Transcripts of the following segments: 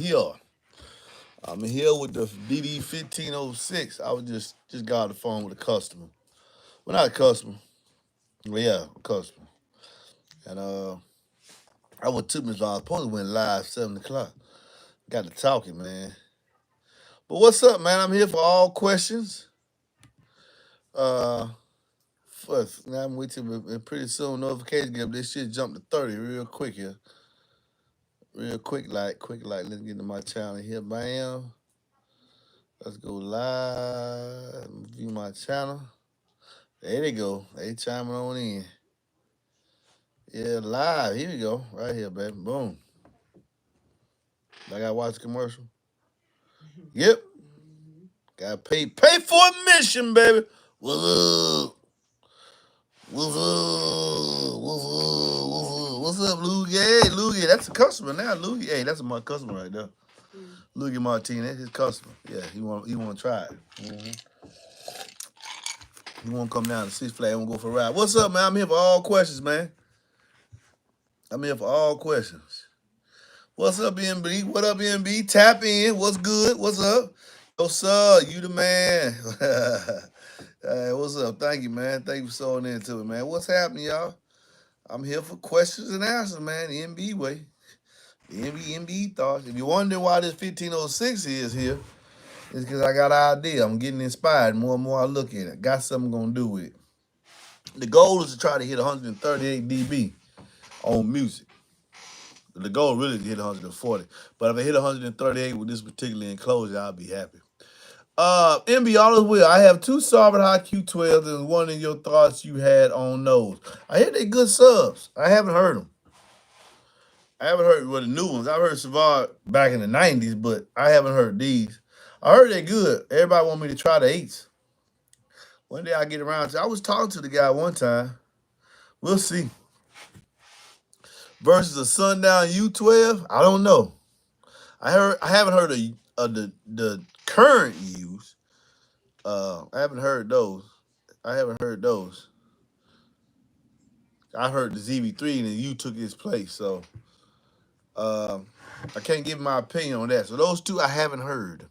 here. I'm here with the DD1506. I was just got on the phone with a customer. Well, not a customer. Well, yeah, a customer. And I went 2 minutes long. I supposed to went live 7 o'clock. Got to talking, man. But what's up, man? I'm here for all questions. Uh, first, now I'm with you, but pretty soon notification get up. This shit jump to 30 real quick here. Real quick like. Let's get to my channel here. Bam. Let's go live. View my channel. There they go. They chiming on in. Yeah, live. Here we go. Right here, baby. Boom. I gotta watch the commercial. Yep. Gotta pay for admission, baby. What's up? What's up? What's up? What's up, Loogie? Hey, Loogie, that's a customer now, Loogie. Hey, that's my customer right there. Loogie Martinez, his customer. Yeah, he want to try it. He want to come down to Six Flags. He want to go for a ride. What's up, man? I'm here for all questions, man. I'm here for all questions. What's up, NB? What up, NB? Tap in. What's good? What's up? Yo, sir, you the man. Hey, what's up? Thank you, man. Thank you for sewing into it, man. What's happening, y'all? I'm here for questions and answers, man. The NB way. The NB thoughts. If you're wondering why this 1506 is here, it's because I got an idea. I'm getting inspired more and more I look at it. Got something going to do with it. The goal is to try to hit 138 dB on music. The goal really is to hit 140. But if I hit 138 with this particular enclosure, I'll be happy. MB, all is well. I have two Sovereign High Q12s and wondering your thoughts you had on those. I hear they good subs. I haven't heard them. I haven't heard the new ones. I've heard Savard back in the 90s, but I haven't heard these. I heard they're good. Everybody want me to try the 8s. One day I get around to I was talking to the guy one time. We'll see. Versus a Sundown U12, I don't know. I haven't heard of the current U's. I haven't heard those. I heard the ZV3 and then U took his place. So I can't give my opinion on that. So those two I haven't heard.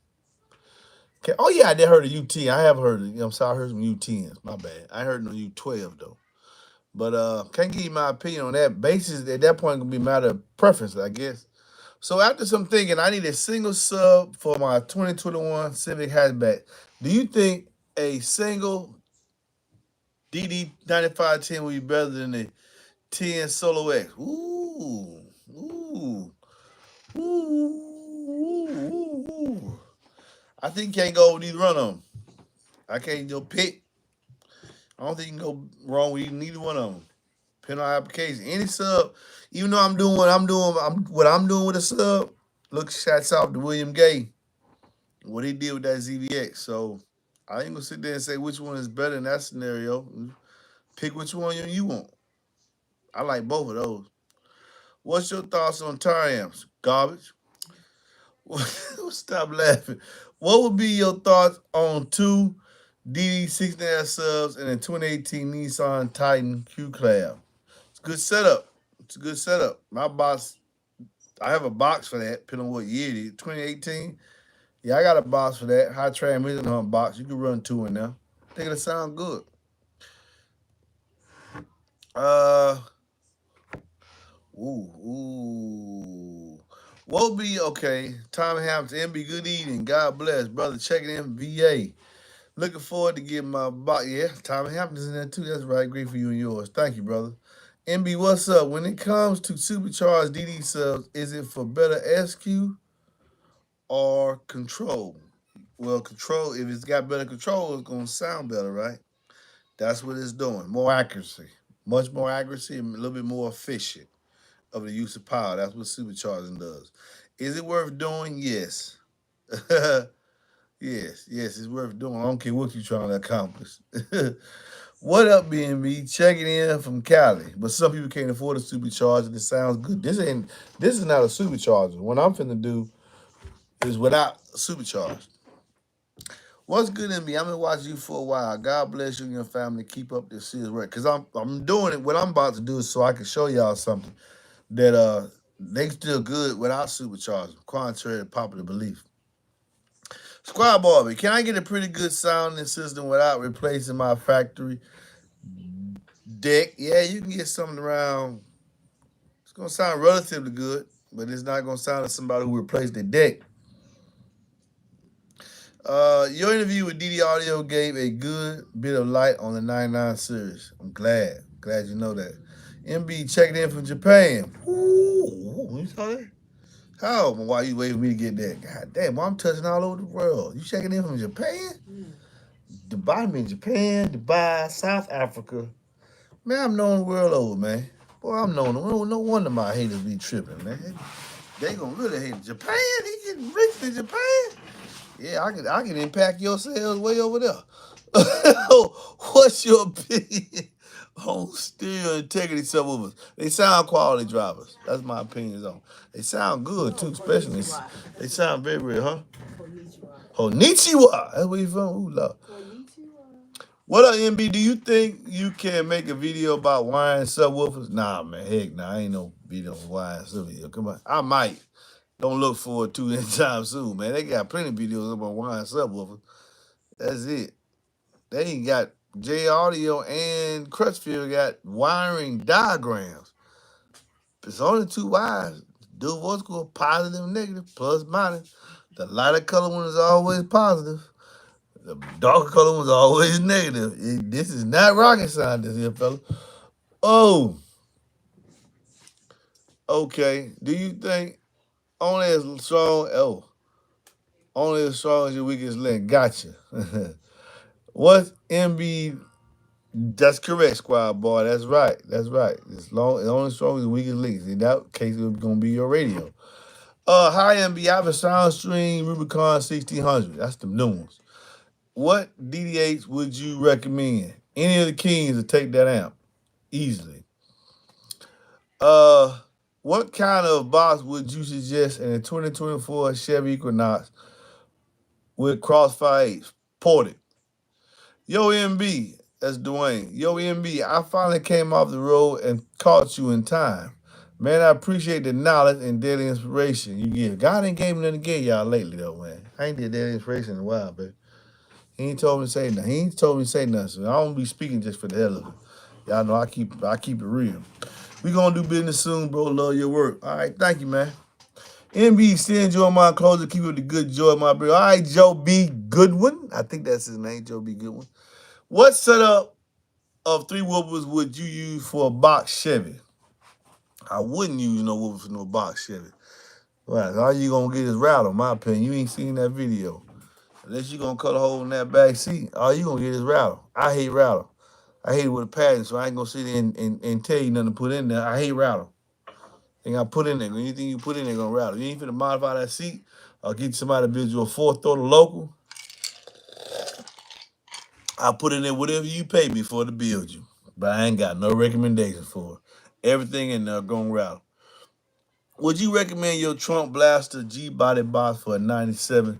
Okay. Oh yeah, I did heard of UT. I have heard of, I'm sorry, I heard some U10s. My bad. I heard no U12 though. But can't give you my opinion on that. Basis at that point gonna be a matter of preference, I guess. So after some thinking, I need a single sub for my 2021 Civic hatchback. Do you think a single DD 9510 will be better than the 10 Solo X? Ooh. I think you can't go with either one of them. I can't pick. I don't think you can go wrong with neither one of them. Depending on application. Any sub, even though I'm doing what I'm doing with a sub, look, shots out to William Gay, what he did with that ZVX. So I ain't gonna sit there and say which one is better in that scenario. Pick which one you want. I like both of those. What's your thoughts on tire amps? Garbage. Stop laughing. What would be your thoughts on two DD69 subs and a 2018 Nissan Titan Q Class? It's a good setup. It's a good setup. My box, I have a box for that, depending on what year it is. 2018. Yeah, I got a box for that. High transmission on box. You can run two in there. I think it'll sound good. Ooh. What would be okay? Tommy Hampton, MB, good evening. God bless, brother. Checking in VA. Looking forward to getting my box. Yeah, Tommy Hampton's in there too. That's right. Great for you and yours. Thank you, brother. MB, what's up? When it comes to supercharged DD subs, is it for better SQ or control? Well, control, if it's got better control, it's going to sound better, right? That's what it's doing. More accuracy. Much more accuracy and a little bit more efficient of the use of power. That's what supercharging does. Is it worth doing? Yes. Yes, it's worth doing. I don't care what you're trying to accomplish. What up, BNB? Checking in from Cali. But some people can't afford a supercharger. This sounds good. This is not a supercharger. What I'm finna do is without supercharge. What's good in me? I've been watching you for a while. God bless you and your family. Keep up this serious work. Cause I'm doing it. What I'm about to do is so I can show y'all something that They still good without superchargers, contrary to popular belief. Squad Barbie, can I get a pretty good sounding system without replacing my factory deck? Yeah, you can get something around. It's gonna sound relatively good, but it's not gonna sound like somebody who replaced their deck. Your interview with DD Audio gave a good bit of light on the 99 series. I'm glad you know that. MB checking in from Japan. Ooh, you saw that? How? Why you waiting for me to get that? God damn, I'm touching all over the world. You checking in from Japan? Dubai, I'm in Japan, Dubai, South Africa. Man, I'm known the world over, man. Boy, I'm known. No wonder my haters be tripping, man. They gonna really hate Japan. He getting rich in Japan. Yeah, I can impact your sales way over there. What's your opinion on stereo integrity subwoofers? They sound quality drivers. That's my opinion on. They sound good too, especially they sound very, huh? Konnichiwa. That's where you from? Ooh, Lord. What up, MB? Do you think you can make a video about wiring subwoofers? Nah, man. Heck, nah. I ain't no video on wiring subwoofers. Come on. I might. Don't look forward to it anytime soon, man. They got plenty of videos about wiring subwoofers. That's it. They ain't got J Audio and Crutchfield got wiring diagrams. It's only two wires. Dual voice core, positive and negative, plus minus. The lighter color one is always positive. The darker color one is always negative. This is not rocket science, here, fella. Oh, okay. Do you think only as strong? Oh, only as strong as your weakest link. Gotcha. What's MB? That's correct, squad boy. That's right. That's right. It's only strong as the weakest links. In that case, it's gonna be your radio. Hi MB. I have a SoundStream Rubicon 1600. That's the new ones. What DDH would you recommend? Any of the Kings to take that amp easily. Uh, what kind of box would you suggest in a 2024 Chevy Equinox with Crossfire 8 ported? Yo, MB, that's Dwayne. Yo, MB, I finally came off the road and caught you in time. Man, I appreciate the knowledge and daily inspiration you give. God ain't gave me nothing to give y'all lately, though, man. I ain't did daily inspiration in a while, baby. He ain't told me to say nothing. He ain't told me to say nothing. So I don't be speaking just for the hell of it. Y'all know I keep it real. We gonna do business soon, bro. Love your work. All right, thank you, man. MB, still enjoying my clothes. Keep up the good joy, my bro. All right, Joe B. Goodwin. I think that's his name, Joe B. Goodwin. What setup of three whoopers would you use for a box Chevy? I wouldn't use no whooper for no box Chevy. Right, all you gonna get is rattle, in my opinion. You ain't seen that video. Unless you gonna cut a hole in that back seat, all you gonna get is rattle. I hate rattle. I hate it with a passion, so I ain't gonna sit there and tell you nothing to put in there. I hate rattle. Ain't gotta put in there. Anything you put in there gonna rattle. You ain't finna modify that seat or get somebody to build you a fourth throttle local. I'll put in there whatever you pay me for to build you. But I ain't got no recommendations for it. Everything in there gonna rattle. Would you recommend your Trunk Blaster G body box for a 97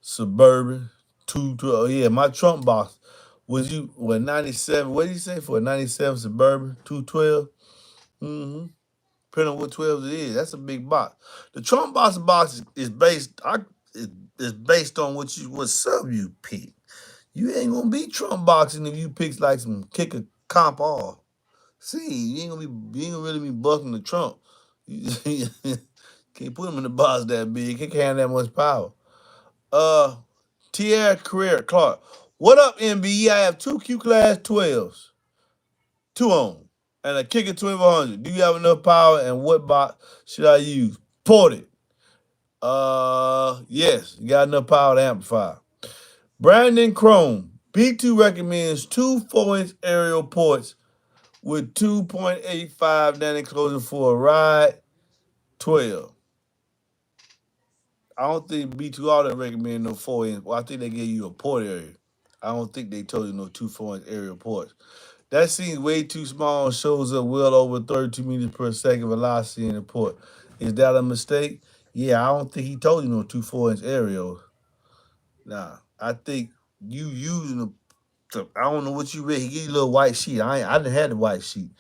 Suburban 212? Oh, yeah, my trunk box. Was you, 97, what did you say for a 97 Suburban 212? Mm-hmm. Depending on what 12s it is. That's a big box. The trunk box is based on what sub you pick. You ain't gonna be trunk boxing if you pick like some kicker comp off. See, you ain't gonna really be bucking the trunk. You can't put them in the box that big. It can't have that much power. Uh, Tierra Career Clark. What up, MB? I have two Q Class 12s, two on, 'em, and a Kicker 1200. Do you have enough power, and what box should I use? Ported. Yes, you got enough power to amplify. Brandon Chrome. B2 recommends two 4-inch aerial ports with 2.85 Enclosure for a ride 12. I don't think B2 Auto recommend no 4-inch. Well, I think they gave you a port area. I don't think they told you no two 4-inch aerial ports. That seems way too small and shows up well over 32 meters per second velocity in the port. Is that a mistake? Yeah, I don't think he told you no two 4-inch aerials. Nah, I think you using them. I don't know what you read. He gave you a little white sheet. I didn't have the white sheet.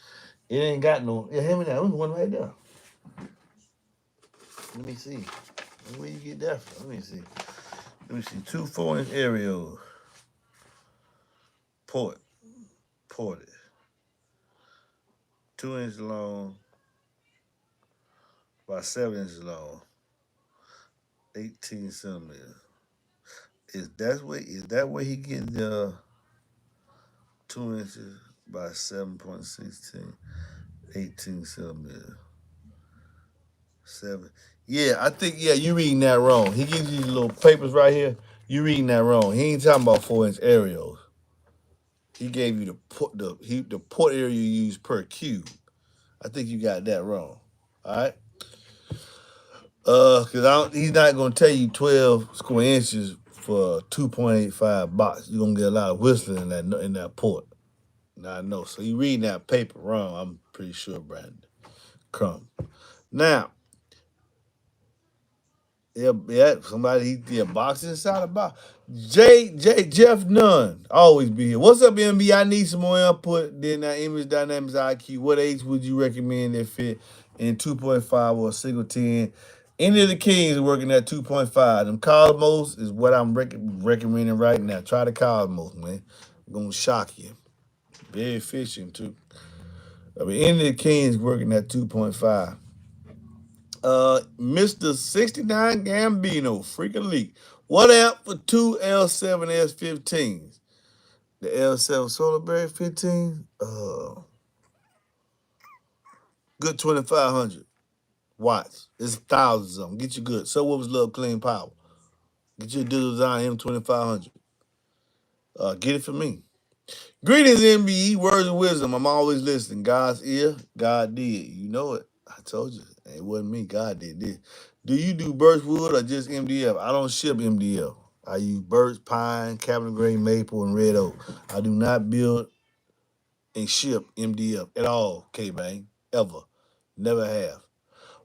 It ain't got no. Yeah, hand me that. There's one right there. Let me see. Where you get that from? Let me see. Let me see. 2 4-inch aerials. Ported. 2 inches long by 7 inches long. 18 centimeters. Is that way he get the 2 inches by 7.16? 18 centimeters. 7. Yeah, I think you reading that wrong. He gives you these little papers right here. You reading that wrong. He ain't talking about 4-inch aerials. He gave you the port area you use per cube. I think you got that wrong. All right. Cause he's not gonna tell you 12 square inches for 2.85 box. You're gonna get a lot of whistling in that port. Now I know. So you reading that paper wrong. I'm pretty sure, Brandon. Crumb. Now, somebody box inside a box. Jeff Nunn always be here. What's up, MB? I need some more input. Then that image dynamics IQ. What age would you recommend that fit in 2.5 or a single 10? Any of the kings are working at 2.5. Them Cosmos is what I'm recommending right now. Try the Cosmos, man. I'm gonna shock you. Very efficient too. I mean, any of the kings working at 2.5. Mr. 69 Gambino, freaking leak. What app for 2 L7S15s? The L7 Solarberry 15? Good 2,500 watts. It's thousands of them. Get you good. Subwoofer's Love Clean Power. Get you a digital design M2500. Get it for me. Greetings, MBE. Words of wisdom. I'm always listening. God's ear, God did. You know it. I told you. It wasn't me. God did this. Do you do birchwood or just MDF? I don't ship MDF. I use birch, pine, cabinet grade, maple, and red oak. I do not build and ship MDF at all, K-Bang. Ever. Never have.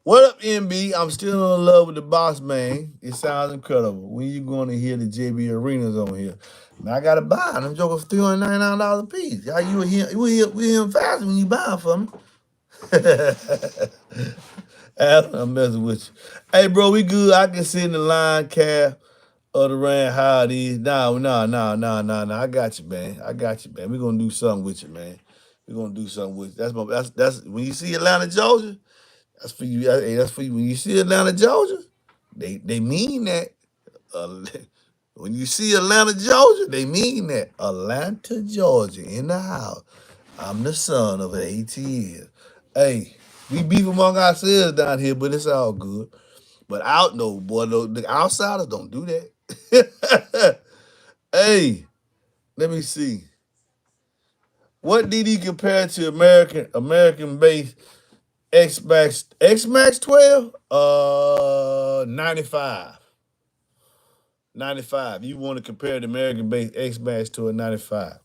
What up, MB? I'm still in love with the box, man. It sounds incredible. When you going to hear the JB Arenas on here? Now I gotta buy them. I'm joking for $399 a piece. Y'all, you we hear faster when you buy them for me. I'm messing with you. Hey, bro, we good. I can sit in the line cab of the rain how it is. No. I got you, man. We're gonna do something with you, man. We're gonna do something with you. That's when you see Atlanta, Georgia. That's for you. Hey, that's for you. When you see Atlanta, Georgia, they mean that. Uh, when you see Atlanta, Georgia, they mean that. Atlanta, Georgia, in the house. I'm the son of an ATL. Hey, we beef among ourselves down here, but it's all good. But the outsiders don't do that. Hey, let me see. What did he compare to American based X Max 12? 95. 95. You want to compare the American based X Max to a 95.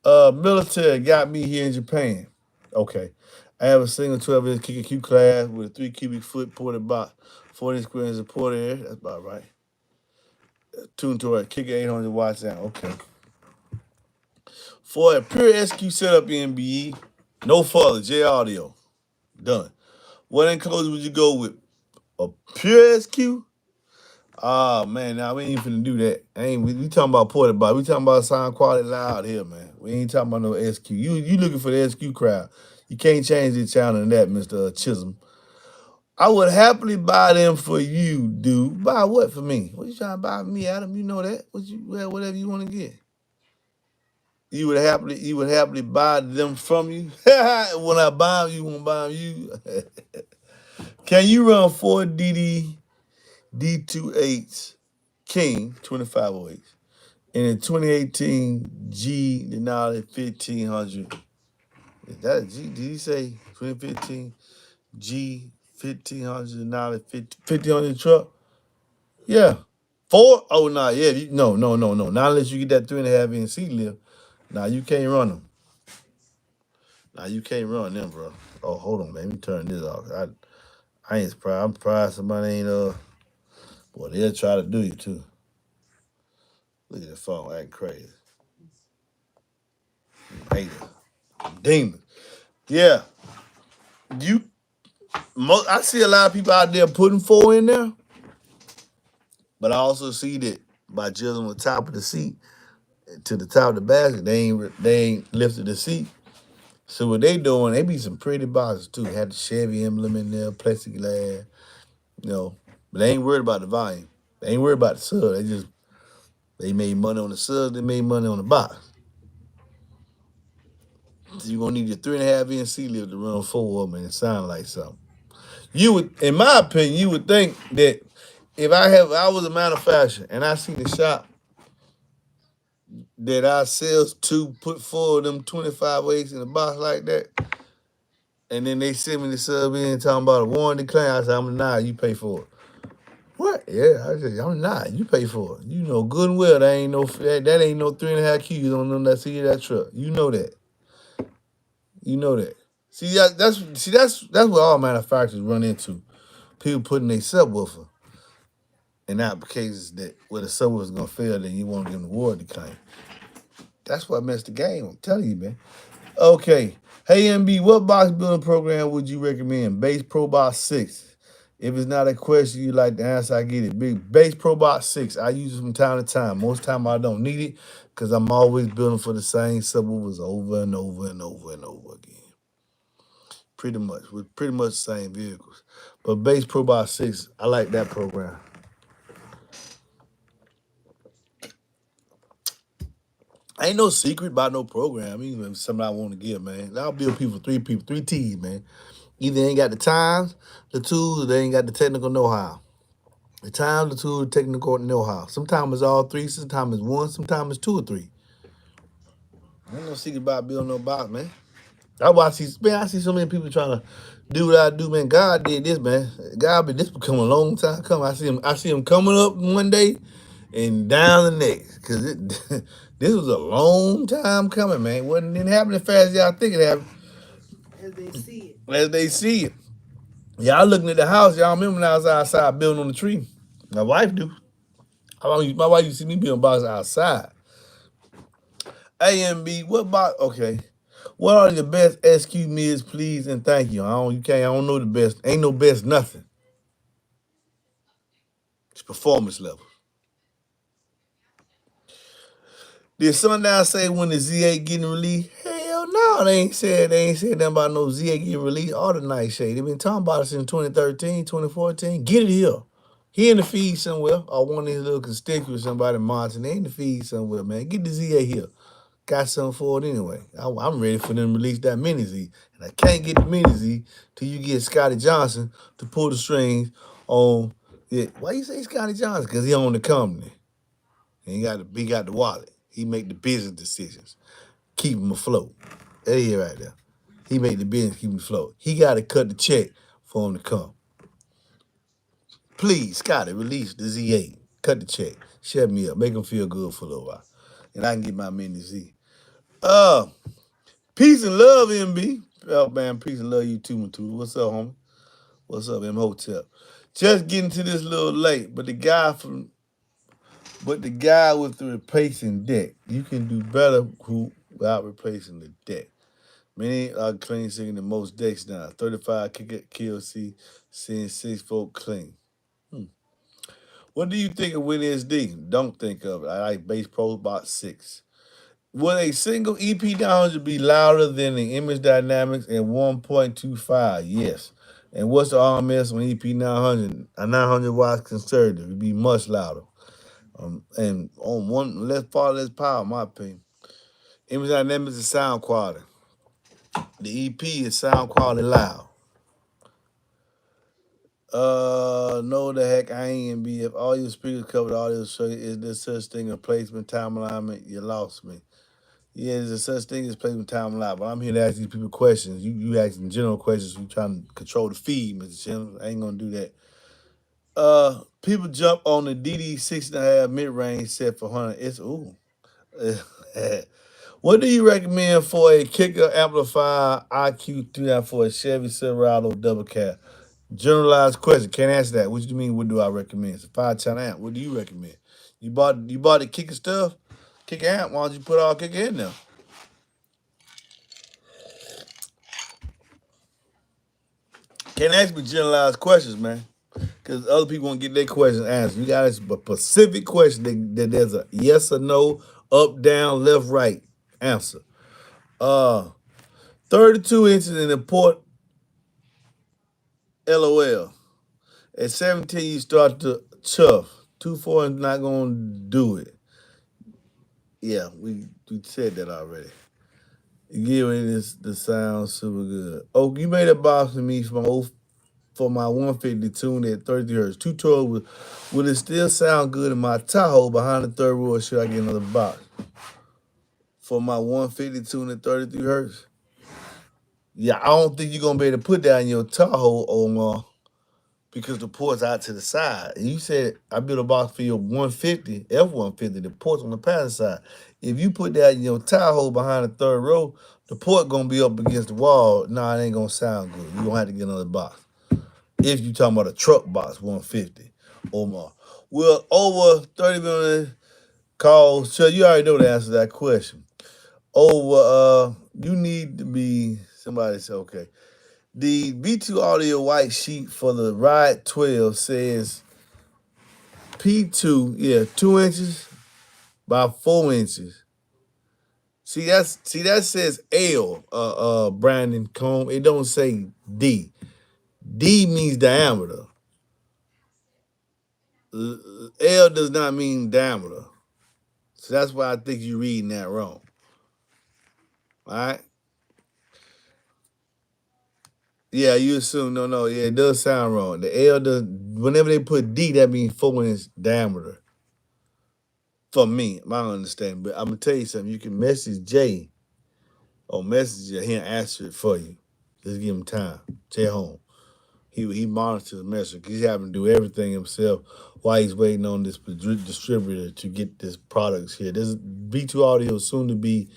Military got me here in Japan. Okay. I have a single 12-inch kicker Q class with a 3 cubic foot ported box, 40 square inches of port area. That's about right. Tuned to a kicker 800 watts out. Okay. For a pure SQ setup MBE, no further, J Audio. Done. What enclosure would you go with? A pure SQ? Ah, man, now we ain't finna do that. We talking about ported box. We talking about sound quality loud here, man. We ain't talking about no SQ. You looking for the SQ crowd. You can't change the channel in that, Mr. Chisholm. I would happily buy them for you, dude. Buy what for me? What you trying to buy for me, Adam? You know that. Whatever you want to get. You would happily buy them from you. When I buy them, you won't buy them you. Can you run 4 DD D28 King 2508 and a 2018 G Denali 1500? Is that a G? Did he say 2015 G 1500 Denali 1500 truck? Yeah. 4? Oh, nah, yeah. No. Not unless you get that 3.5-inch seat lift. Nah, you can't run them. Nah, you can't run them, bro. Oh, hold on, man. Let me turn this off. I ain't surprised. I'm surprised somebody ain't boy, they'll try to do you too. Look at the phone acting crazy. Hater. Demon. Yeah. I see a lot of people out there putting 4 in there, but I also see that by jizzing on the top of the seat to the top of the basket, they ain't lifted the seat. So what they doing? They be some pretty boxes too. Had the Chevy emblem in there, plexiglass, you know. But they ain't worried about the volume. They ain't worried about the sub. They made money on the sub. They made money on the box. So you gonna need your 3.5 inch seat lift to run 4 of them, and it sound like something. You would, in my opinion, you would think that if I was a manufacturer and I see the shop that I sells to put 4 of them 25 weights in a box like that, and then they send me the sub in talking about a warranty claim, I say, I'm not, you pay for it. What? Yeah, I said, I'm not, you pay for it. You know good and well that ain't no 3.5 Qs on them that see that truck. You know that. You know that. See that's what all manufacturers run into. People putting their subwoofer in applications that where the subwoofer's gonna fail, then you won't give them the warranty claim. That's what messed the game. I'm telling you, man. Okay. Hey MB, what box building program would you recommend? Base Pro Box 6. If it's not a question you like to answer, I get it. Big Base Pro Box 6. I use it from time to time. Most time I don't need it because I'm always building for the same subwoofers over and over and over and over again. Pretty much. With pretty much the same vehicles. But Base Pro Box 6, I like that program. Ain't no secret about no program. Even something I want to give, man. I'll build people, three T's, man. Either they ain't got the time, the tools, or they ain't got the technical know-how. The time, the tools, the technical know-how. Sometimes it's all three, sometimes it's one, sometimes it's 2 or 3. Ain't no secret about building no box, man. That's why I see so many people trying to do what I do, man. God did this, man. This become a long time coming. I see him coming up one day and down the next. Cause this was a long time coming, man. Didn't happen as fast as y'all think it happened. As they see it. As they see it. Y'all looking at the house, y'all remember when I was outside building on the tree. My wife do. My wife used to see me building boxes outside. AMB, what box? Okay. What are the best SQ mids, please and thank you? I don't know the best. Ain't no best nothing. It's performance level. Did Sundown say when the Z8 getting released? Hell no, they ain't said nothing about no Z8 getting released or the Nightshade. They been talking about it since 2013, 2014. Get it here. He in the feed somewhere, or one of these little constituents, somebody monitoring. They in the feed somewhere, man. Get the Z8 here. Got something for it anyway. I'm ready for them to release that mini Z. And I can't get the mini Z till you get Scotty Johnson to pull the strings on it. Why you say Scotty Johnson? Because he own the company. And he got the wallet. He make the business decisions. Keep him afloat. That is right there. He make the business keep him afloat. He got to cut the check for him to come. Please, Scotty, release the Z8. Cut the check. Shut me up. Make him feel good for a little while. And I can get my mini Z. Peace and love, MB. Oh, man, peace and love you too, Matu. What's up, homie? What's up, M Hotel? Just getting to this a little late, but the guy with the replacing deck, you can do better without replacing the deck. Many are clean singing the most decks now. 35 KLC, seeing 6 folk clean. What do you think of WinSD? Don't think of it. I like Bass Pro Box 6. Would a single EP 900 be louder than the image dynamics at 1.25? Yes. And what's the RMS on EP 900? A 900 watts conservative. It'd be much louder. And on one less power, in my opinion. Image dynamics is sound quality. The EP is sound quality loud. No, the heck, I ain't be. If all your speakers covered audio, so is there such thing as placement, time alignment? You lost me. Yeah, there's a such thing as placement, time alignment. But I'm here to ask these people questions. You asking general questions. You trying to control the feed, Mr. Chandler. I ain't gonna do that. People jump on the DD 6.5 mid range set for 100. It's ooh. What do you recommend for a kicker amplifier IQ 3 for a Chevy Silverado double cab? Generalized question. Can't answer that. What do you mean? What do I recommend? It's a 5-channel amp. What do you recommend? You bought the kicker stuff, kicker amp. Why don't you put all kicker in there? Can't ask me generalized questions, man. Because other people want to get their questions answered. You got a specific question that there's a yes or no, up, down, left, right answer. Uh, 32 inches in the port, LOL. At 17, you start to chuff. 2-4 is not going to do it. Yeah, we said that already. Giving this the sound super good. Oh, you made a box for me for my 150 tune at 30 hertz. Two toes will it still sound good in my Tahoe behind the third row or should I get another box? For my 150 tune at 33 hertz? Yeah, I don't think you're gonna be able to put that in your Tahoe, Omar, because the port's out to the side. And you said I built a box for your 150, F-150, the port's on the passenger side. If you put that in your Tahoe behind the third row, the port gonna be up against the wall. Nah, it ain't gonna sound good. You gonna have to get another box. If you talking about a truck box 150 or more. Well, over 30 million calls. So you already know the answer to that question. You need to be somebody say okay. The B2 audio white sheet for the Ride 12 says P2, yeah, 2 inches by 4 inches. See that says L, Brandon Combe. It don't say D. D means diameter. L does not mean diameter. So that's why I think you're reading that wrong. All right? Yeah, you assume no. Yeah, it does sound wrong. The L does whenever they put D, that means 4 inch diameter. For me, my understanding. But I'm gonna tell you something. You can message Jay or message him, he'll answer it for you. Just give him time. Stay home. He monitors the message. He's having to do everything himself while he's waiting on this distributor to get this products here. This B2 Audio is soon to be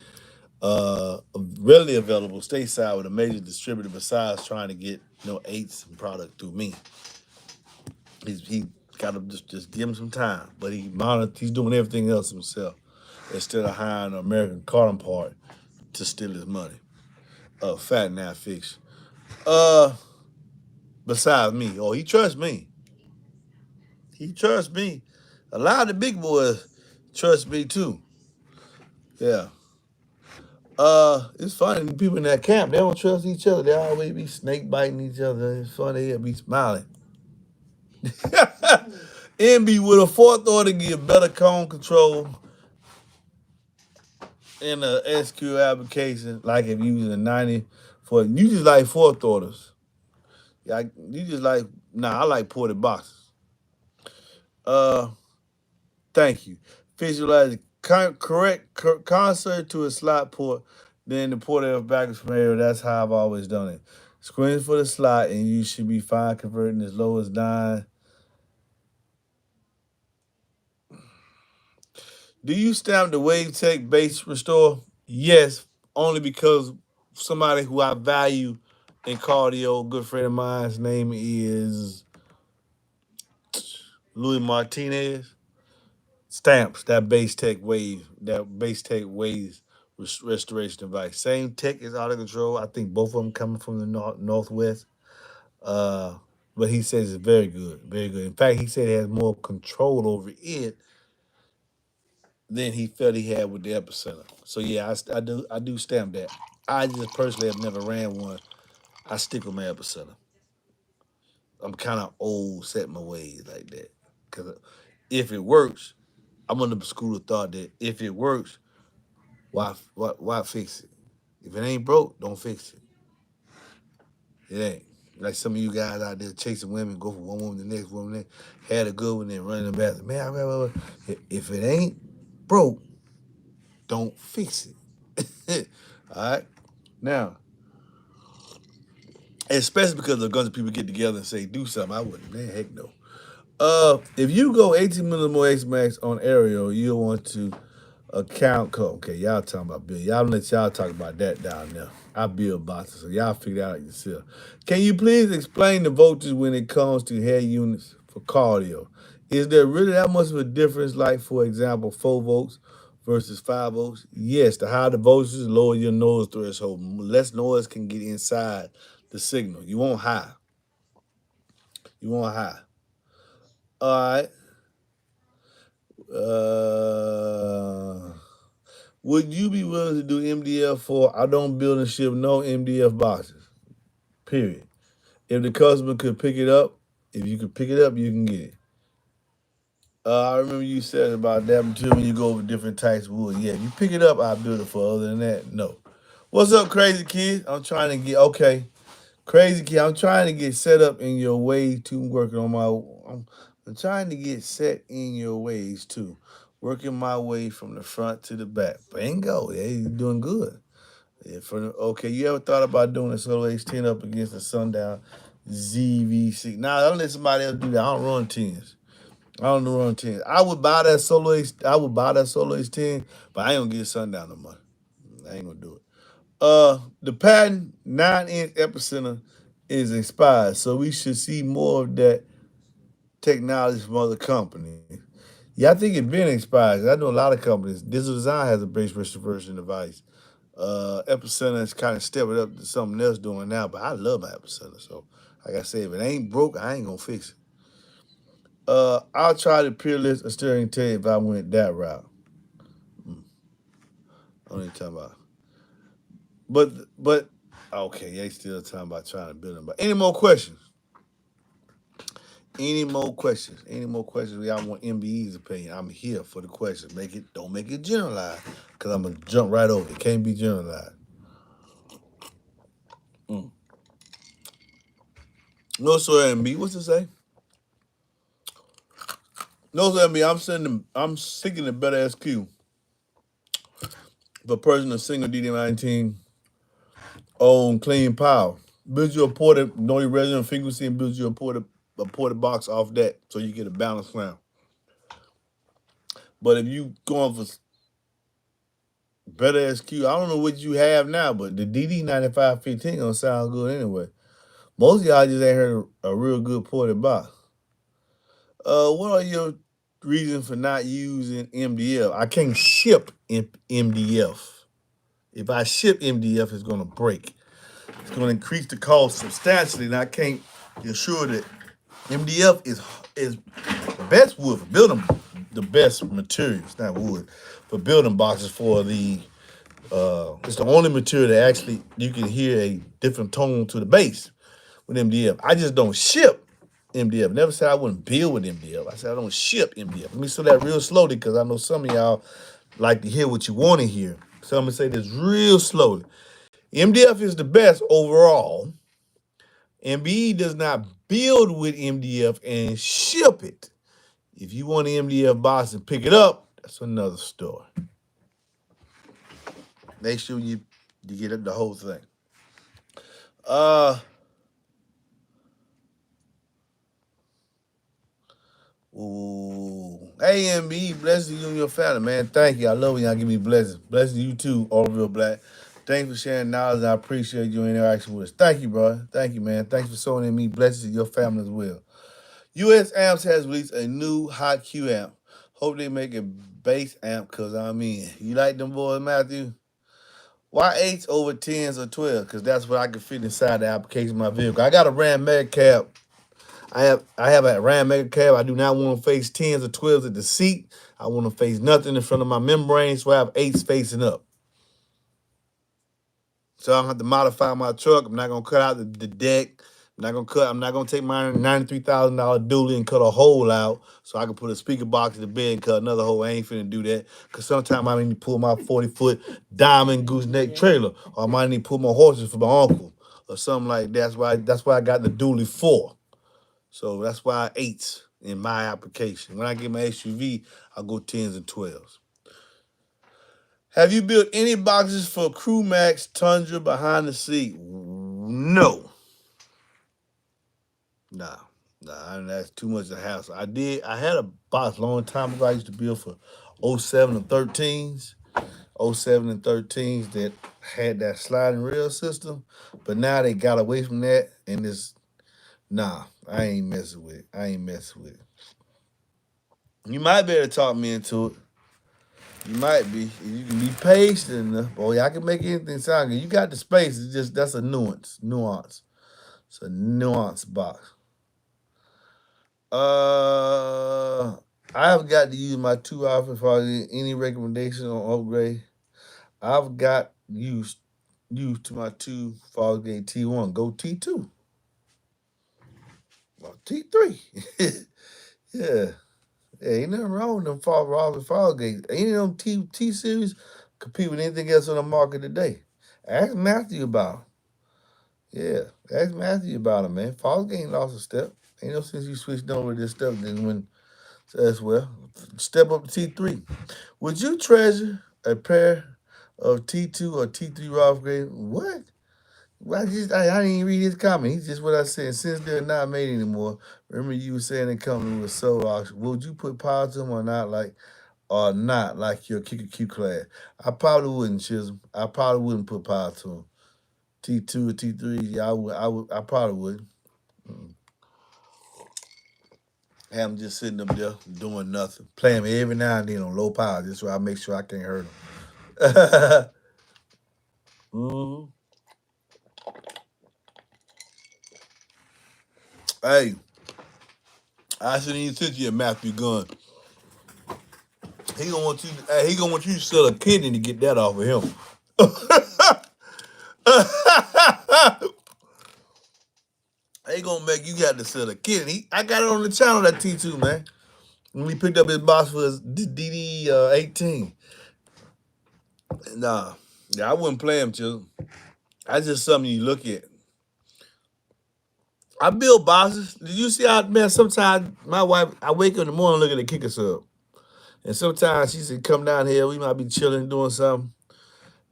readily available stateside with a major distributor besides trying to get eights and product through me. He got to just give him some time, but he's doing everything else himself instead of hiring an American counterpart to steal his money. Fat and not fiction. Uh, Besides me, he trusts me. He trusts me. A lot of the big boys trust me too. Yeah. It's funny. People in that camp, they don't trust each other. They always be snake biting each other. It's funny. They'll be smiling. MB with a fourth order give better cone control in a SQ application, like if you using a 90 for you just like fourth orders. Yeah, you just like I like ported boxes. Uh Thank you. Visualize the correct concert to a slot port, then the port of backwards from area. That's how I've always done it. Screens for the slot, and you should be fine converting as low as 9. Do you stamp the WaveTech base restore? Yes, only because somebody who I value in cardio, good friend of mine, his name is Louis Martinez. Stamps that base tech waves restoration device. Same tech is out of control. I think both of them coming from the northwest. Uh, but he says it's very good, very good. In fact, he said he has more control over it than he felt he had with the epicenter. So yeah, I do stamp that. I just personally have never ran one. I stick with my epicenter. I'm kind of old set my ways like that. Cause if it works, I'm under the school of thought that if it works, why fix it? If it ain't broke, don't fix it. It ain't. Like some of you guys out there chasing women, go from one woman to the next woman, had a good one, then running the bathroom. Man, if it ain't broke, don't fix it. All right? Now, especially because the guns people get together and say, do something, I wouldn't. Man, heck no. If you go 18 millimeter more X Max on aerial, you'll want to account code. Okay, y'all talking about Bill. Y'all let y'all talk about that down there. I build boxes, so y'all figure it out yourself. Can you please explain the voltage when it comes to head units for cardio? Is there really that much of a difference, like, for example, 4 volts versus 5 volts? Yes, the higher the voltage, the lower your noise threshold. Less noise can get inside the signal. You want high. You want high. All right. Uh, would you be willing to do MDF for? I don't build and ship no MDF boxes. Period. If the customer could pick it up, if you could pick it up, you can get it. I remember you said about that material when you go over different types of wood. Yeah, if you pick it up, I'll build it for. Other than that, no. What's up, crazy kid? I'm trying to get okay. Crazy kid, I'm trying to get set up in your ways too. Working on my, I'm trying to get set in your ways too. Working my way from the front to the back. Bingo, yeah, you're doing good. Yeah, okay, you ever thought about doing a solo H10 up against the Sundown ZVC? Nah, don't let somebody else do that. I don't run 10s. I don't run 10s. I would buy that solo H10, but I ain't gonna get Sundown no money. I ain't gonna do it. The patent 9-inch epicenter is expired, so we should see more of that technology from other companies. Yeah, I think it's been expired. I know a lot of companies. Digital Design has a base restoration device. Epicenter is kind of stepping up to something else doing now, but I love my epicenter. So, like I said, if it ain't broke, I ain't gonna fix it. I'll try the peerless or steering tape if I went that route. I don't even talking about. But okay, they still talking about trying to build them. But any more questions? Any more questions? Any more questions? Y'all want MBE's opinion? I'm here for the questions. Don't make it generalized, cause I'm gonna jump right over. It can't be generalized. Mm. No sir, MB. What's it say? No sir, MB. I'm seeking a better SQ for personal single DD19 on clean power. Build you a ported, know your resonant frequency, and build you a ported box off that, so you get a balanced sound. But if you going for better SQ, I don't know what you have now, but the DD9515 gonna sound good anyway. Most of y'all just ain't heard a real good ported box. What are your reasons for not using MDF? I can't ship MDF. If I ship MDF, it's gonna break. It's gonna increase the cost substantially, and I can't ensure that MDF is the best wood for building, the best materials, not wood, for building boxes for the it's the only material that actually you can hear a different tone to the bass with MDF. I just don't ship MDF. Never said I wouldn't build with MDF. I said I don't ship MDF. Let me say that real slowly, because I know some of y'all like to hear what you want to hear. So I'm gonna say this real slowly. MDF is the best overall. MBE does not build with MDF and ship it. If you want an MDF box and pick it up, that's another story. Make sure you get it, the whole thing. Uh Ooh. Hey MB, blessings to you and your family, man. Thank you. I love when y'all give me blessings. Blessings to you too, all real black. Thanks for sharing knowledge. I appreciate your interaction with us. Thank you, bro. Thank you, man. Thanks for sowing in me. Blessings to your family as well. US Amps has released a new hot Q amp. Hope they make a bass amp, cause I'm in. You like them boys, Matthew? Why 8s over 10s or 12? Cause that's what I can fit inside the application of my vehicle. I got a Ram Mega Cab. I have a Ram Mega Cab. I do not want to face 10s or 12s at the seat. I want to face nothing in front of my membrane, so I have 8s facing up. So I don't have to modify my truck. I'm not gonna cut out the deck. I'm not gonna take my $93,000 dually and cut a hole out so I can put a speaker box in the bed and cut another hole. I ain't finna do that. Cause sometimes I need to pull my 40-foot diamond gooseneck trailer, or I might need to pull my horses for my uncle or something like that. That's why I got the dually for. So that's why 8s in my application. When I get my SUV, I'll go 10s and 12s. Have you built any boxes for Crew Max Tundra behind the seat? No. Nah. That's too much of a hassle. I had a box a long time ago I used to build for '07 and 13s. '07 and 13s that had that sliding rail system. But now they got away from that, and nah, I ain't messing with it. You might be able to talk me into it. You might be. You can be patient enough. Boy, I can make anything sound good. You got the space. It's just that's a nuance. It's a nuance box. Uh, I have got to use my 2 hours for any recommendation on upgrade. I've got used to my two Fallgate T1. Go T2. Well, T3. Yeah. Yeah, ain't nothing wrong with them Fallgate. Any of them T series compete with anything else on the market today. Ask Matthew about 'em. Yeah. Ask Matthew about them, man. Fallgate ain't lost a step. Ain't no sense you switched over to this stuff then when as well. Step up to T3. Would you treasure a pair of T2 or T3 Rolf grade? What? Well, I didn't even read his comment. He's just what I said. Since they're not made anymore, remember you were saying they coming with sold auction. Would you put power to them or not like your Kicker Q class? I probably wouldn't, Chisholm. I probably wouldn't put power to them. T2 or T3, yeah, I probably would. Mm. Have them just sitting up there doing nothing. Play them every now and then on low power, just so I make sure I can't hurt them. Mhm. Hey, I shouldn't even sent you a Matthew Gunn. He gonna want you. Hey, he gonna want you to sell a kidney to get that off of him. He gonna make you got to sell a kidney. I got it on the channel that T2 man. When we picked up his box for his DD 18. Nah, yeah, I wouldn't play him, Chisholm. That's just something you look at. I build boxes. Did you see how, man, sometimes my wife, I wake up in the morning looking at the kicker sub. And sometimes she said, come down here, we might be chilling, doing something.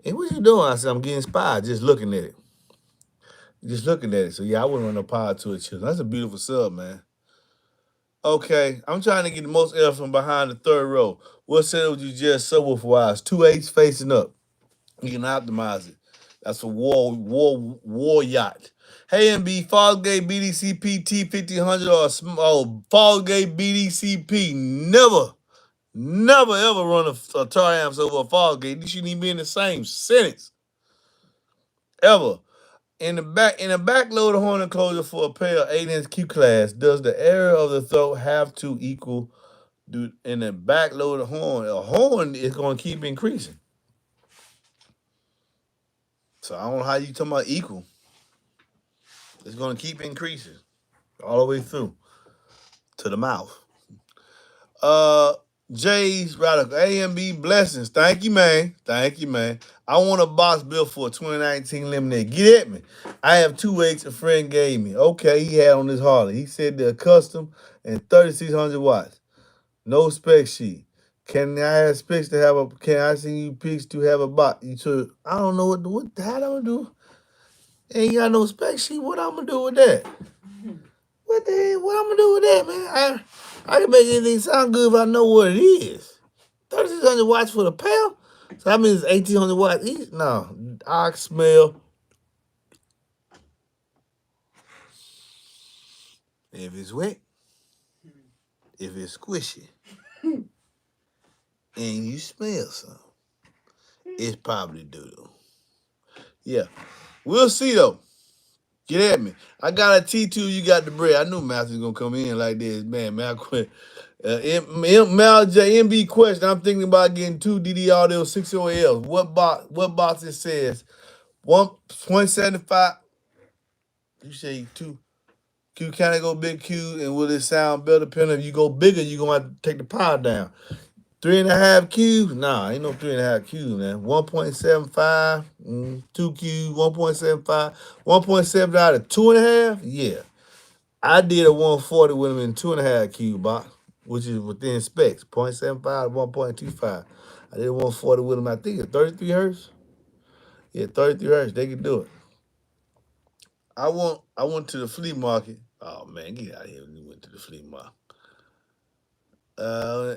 And what you doing? I said, I'm getting inspired, just looking at it. Just looking at it. So yeah, I wouldn't run no power to it, Chisholm. That's a beautiful sub, man. Okay, I'm trying to get the most air from behind the third row. What setup would you just subwoofer wise? 2/8 facing up. You can optimize it. That's a war yacht. Hey MB, Fallgate BDCP T1500 or Fallgate BDCP. Never ever run a tar amps over a Fallgate. These shouldn't even be in the same sentence. Ever. In the backloader horn enclosure for a pair of 8-inch Q class, does the area of the throat have to equal in the backloader horn? A horn is gonna keep increasing. So I don't know how you talking about equal. It's gonna keep increasing all the way through to the mouth. Uh Jay's Radical AMB blessings. Thank you, man. Thank you, man. I want a box built for a 2019 Lemonade. Get at me. I have 2/8 a friend gave me. Okay, he had on his Harley. He said they're custom and 3600 watts. No spec sheet. Can I have specs to have a? Can I send you pics to have a box? You should. I don't know what how I'm gonna do. Ain't got no spec sheet. What I'm gonna do with that? What the hell? What I'm gonna do with that, man? I can make anything sound good if I know what it is. 3600 watts for the pair? So that means 1800 watts each? No. I smell. If it's wet, if it's squishy, and you smell something, it's probably doo-doo. Yeah. We'll see though. Get at me. I got a T2, you got the bread. I knew Matthew's gonna come in like this. Man, I quit. Mal J MB question. I'm thinking about getting 2 DD audio 608Ls. What box it says? 1.75. You say 2 Q, can I go big Q and will it sound better? Depending if you go bigger, you're gonna have to take the power down. 3.5 Q? Nah, ain't no 3.5 Q, man. 1.75, 2 Q, 1.75, 1.7 out of 2.5? Yeah. I did a 140 with them in 2.5 Q box, which is within specs, 0.75 to 1.25. I did a 140 with them, I think it's 33 hertz. Yeah, 33 hertz, they can do it. I went to the flea market. Oh man, get out of here when you went to the flea market.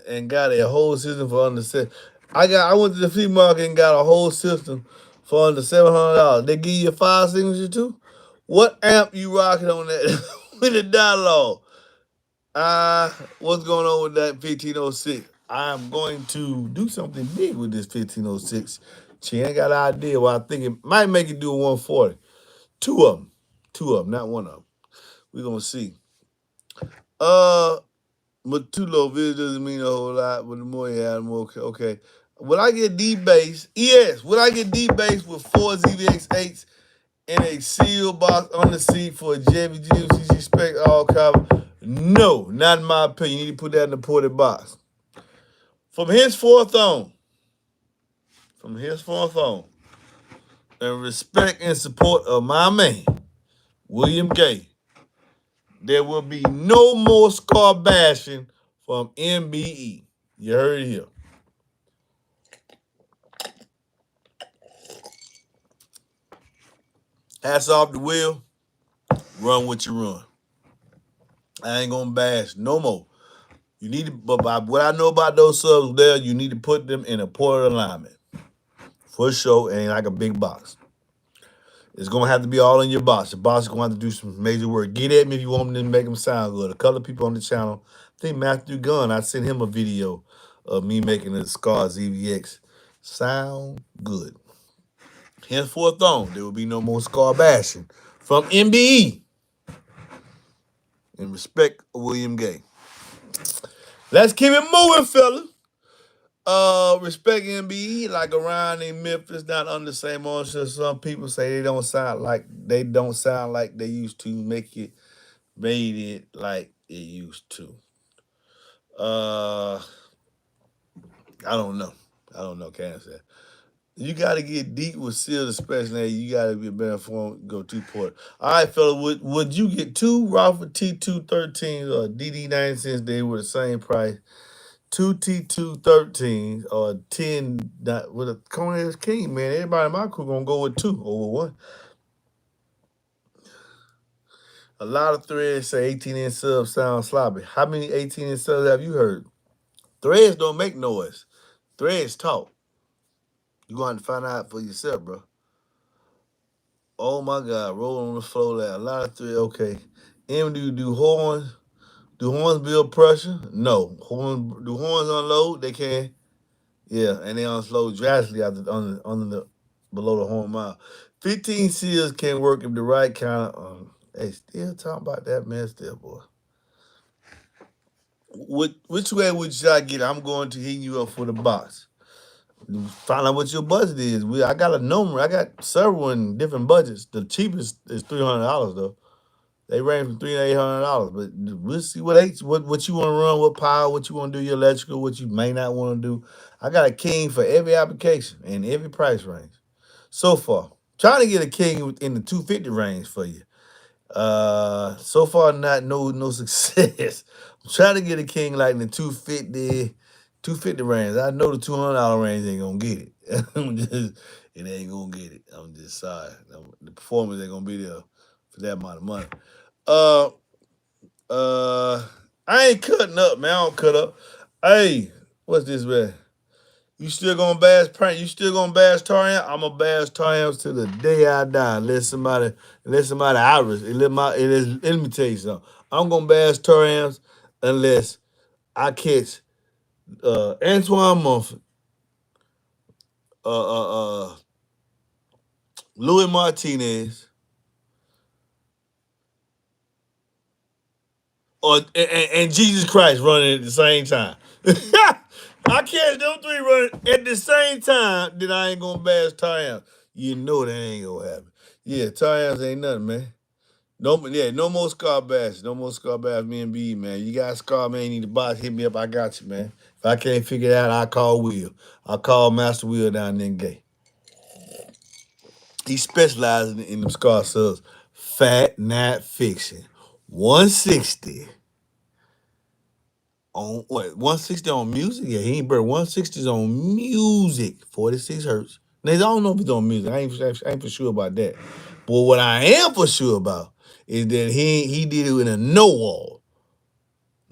And got a whole system for under seven. I went to the flea market and got a whole system for under $700. They give you a 5 signature too. What amp you rocking on that with the dialogue? What's going on with that 1506? I'm going to do something big with this 1506. She ain't got an idea what I think it might make it do a 140. Two of them, not one of them. We're gonna see. Uh, but too low vis doesn't mean a whole lot. But the more you have, the more okay. Would I get D bass? Yes. Would I get D bass with four ZVX8s in a sealed box on the seat for a Chevy GMCC spec all cover? No, not in my opinion. You need to put that in the ported box. From henceforth on, from henceforth on, in respect and support of my man, William Gay, there will be no more scar bashing from MBE. You heard it here. Hats off the wheel. Run what you run. I ain't gonna bash no more. You need to, but by what I know about those subs there, you need to put them in a ported alignment. For sure, ain't like a big box. It's gonna have to be all in your box. The box is gonna have to do some major work. Get at me if you want me to make them sound good. A couple of people on the channel, I think Matthew Gunn, I sent him a video of me making the Scar ZVX sound good. Henceforth on, there will be no more Scar bashing from MBE. In respect of William Gay. Let's keep it moving, fellas. Respect MBE, like around in Memphis, not under the same ownership. Some people say they don't sound like they used to. Made it like it used to. Uh, I don't know. Can't say. You got to get deep with sealed especially. You got to be a better form. Go two port. All right, fella. Would you get two Ralph T213s or DD96? They were the same price. Two T213s or 10 with a Conan's King, man. Everybody in my crew gonna go with two over one. A lot of threads say 18-inch subs sound sloppy. How many 18-inch subs have you heard? Threads don't make noise. Threads talk. You gonna have to find out for yourself, bro. Oh my God, rolling on the floor like a lot of threads. Okay. Do you do horns? Do horns build pressure? No. Do horns unload? They can. Yeah, and they unload drastically under the below the horn mile. 15 seals can work if the right kind of. Hey, still talking about that man, still boy. Which way would you get? I'm going to hit you up for the box. Find out what your budget is. I got a number. I got several in different budgets. The cheapest is $300 though. They range from $300 to $800, but we'll see what you want to run, what power, what you want to do, your electrical, what you may not want to do. I got a king for every application and every price range so far. Trying to get a king in the 250 range for you. So far not no success. I'm trying to get a king like in the 250 range. I know the $200 range ain't gonna get it. It ain't gonna get it. I'm just sorry. The performance ain't gonna be there for that amount of money. Uh, I ain't cutting up, man. I don't cut up. Hey, what's this, man? You still gonna bash prank? You still gonna bash Tarian? I'm gonna bash Tarian to the day I die. Let somebody Iris. Let me tell you something. I'm gonna bash Tarians unless I catch Antoine Mumford, uh, uh, uh, Louis Martinez, or and Jesus Christ running at the same time. I catch them three running at the same time, then I ain't gonna bash Tarians. You know that ain't gonna happen. Yeah, Tarians ain't nothing, man. No more Scar Bash. No more Scar Bash, me and B, man. You got Scar, man, you need to box, hit me up, I got you, man. If I can't figure it out, I call Will. I call Master Will down there in Gay. He specializes in them Scar subs. Fat Not Fiction. 160 on what? 160 on music? Yeah, he ain't bird. 160 is on music. 46 hertz. Now, I don't know if it's on music. I ain't for sure about that. But what I am for sure about is that he did it in a no wall.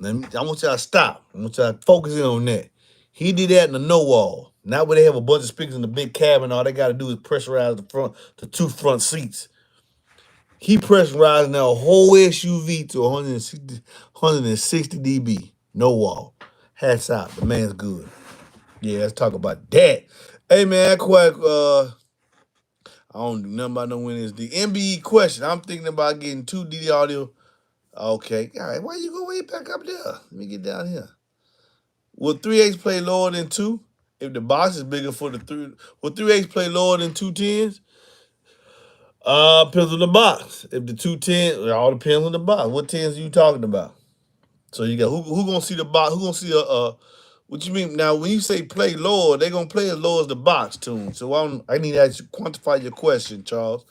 I want y'all to stop. I want y'all to focus in on that. He did that in a no wall. Not where they have a bunch of speakers in the big cabin. All they got to do is pressurize the two front seats. He pressurizing that whole SUV to 160 dB. No wall. Hats out. The man's good. Yeah, let's talk about that. Hey man, I don't do nothing about no winners. The MBE question. I'm thinking about getting two DD audio Okay. All right. Why you go way back up there? Let me get down here. Will 3/8 play lower than 2? If the box is bigger for the 3, will 3/8 play lower than 2 10s? Depends on the box. If the 210, it all depends on the box. What tens are you talking about? So you got who gonna see the box? Who gonna see what you mean now? When you say play lower, they gonna play as low as the box tune. So I need to ask you quantify your question, Charles.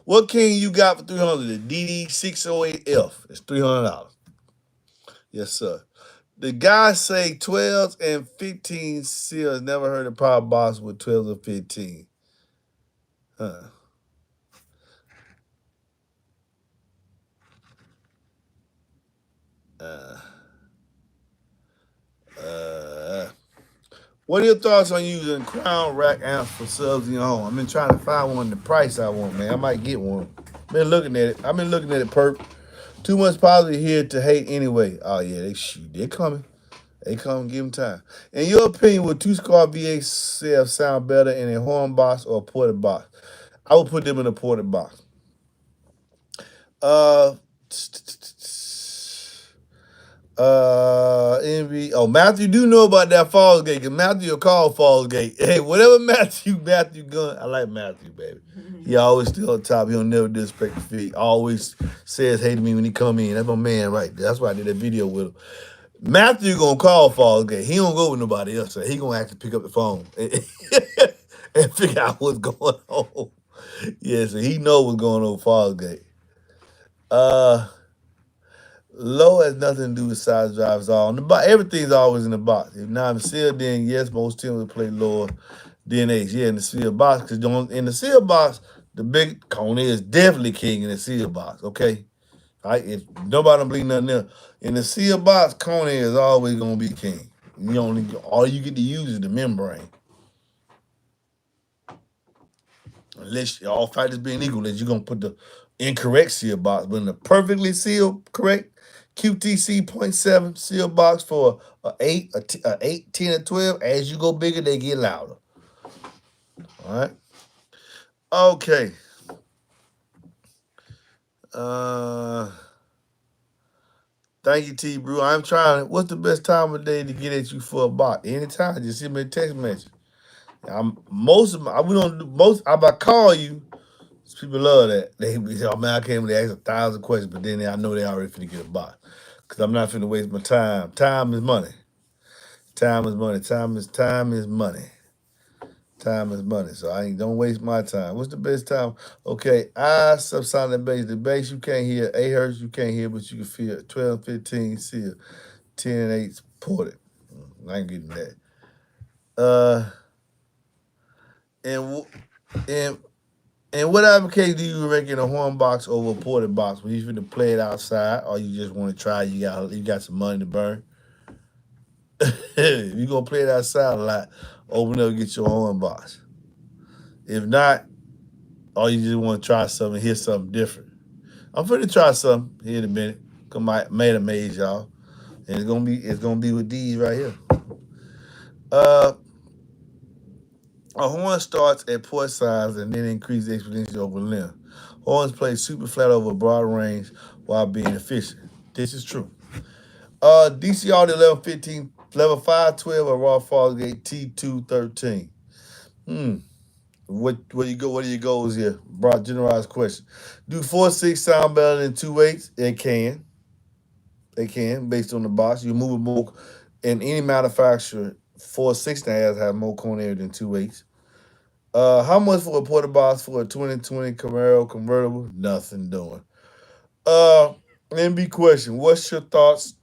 What king you got for 300? The DD608F. It's $300. Yes, sir. The guy say 12s and 15 seals. Never heard a power box with 12s or 15. Huh. Uh, uh, what are your thoughts on using crown rack amps for subs in your home? I've been trying to find one the price I want, man. I might get one. Been looking at it. I've been looking at it, perp. Too much positive here to hate anyway. Oh yeah, they're coming. They come, give them time. In your opinion, would two scar VHF sound better in a horn box or a ported box? I would put them in a ported box. Uh, Envy. Oh, Matthew do know about that Falls Gate, because Matthew will call Falls Gate. Hey, whatever Matthew Gunn. I like Matthew, baby. He always still on top. He'll never disrespect the feet. Always says hey to me when he come in. That's my man right there. That's why I did that video with him. Matthew gonna call Falls Gate. He don't go with nobody else. So he gonna actually pick up the phone and figure out what's going on. Yeah, so he know what's going on with Falls Gate. Low has nothing to do with size drives all. In the box, everything's always in the box. If not in sealed, then yes, most teams will play lower than H. Yeah, in the sealed box, because in the sealed box, the big cone is definitely king in the sealed box. Okay, right? If nobody don't believe nothing else, in the sealed box, cone is always gonna be king. You only all you get to use is the membrane. Unless all factors being equal, that you're gonna put the incorrect seal box, but in the perfectly sealed, correct QTC .7 seal box for a 8, a 8, 10, or 12. As you go bigger, they get louder. All right. Okay. Uh, Thank you, T. Brew. I'm trying. What's the best time of day to get at you for a box? Anytime. Just send me a text message. Most of my, we don't do most. I call you. People love that. They say, "Oh man, I came to ask 1,000 questions," but then I know they already finna get a box because I'm not finna waste my time. Time is money. Time is money. Time is money. Time is money. So I ain't don't waste my time. What's the best time? Okay, I subsonic bass. The bass you can't hear. 8 hertz you can't hear, but you can feel 12, 15, seal, 10 and 8 ported. I ain't getting that. And and And what application do you rank in a horn box over a ported box? When you finna play it outside, or you just want to try? You got some money to burn. If you gonna play it outside a lot, open up and get your horn box. If not, or you just want to try something, hear something different. I'm finna try something here in a minute. Come made amaze y'all, and it's gonna be with these right here. Uh, a horn starts at port size and then increases exponentially over length. Horns play super flat over a broad range while being efficient. This is true. DCR 1115, level 512 or raw Fargate T213. Hmm. Where you go? What are your goals here? Broad generalized question. Do 4/6 sound better than 2/8? It can. They can, based on the box. You move it more in any manufacturer, 4/6 have more cone area than 2/8. How much for a porta box for a 2020 Camaro convertible? Nothing doing. MB question. What's your thoughts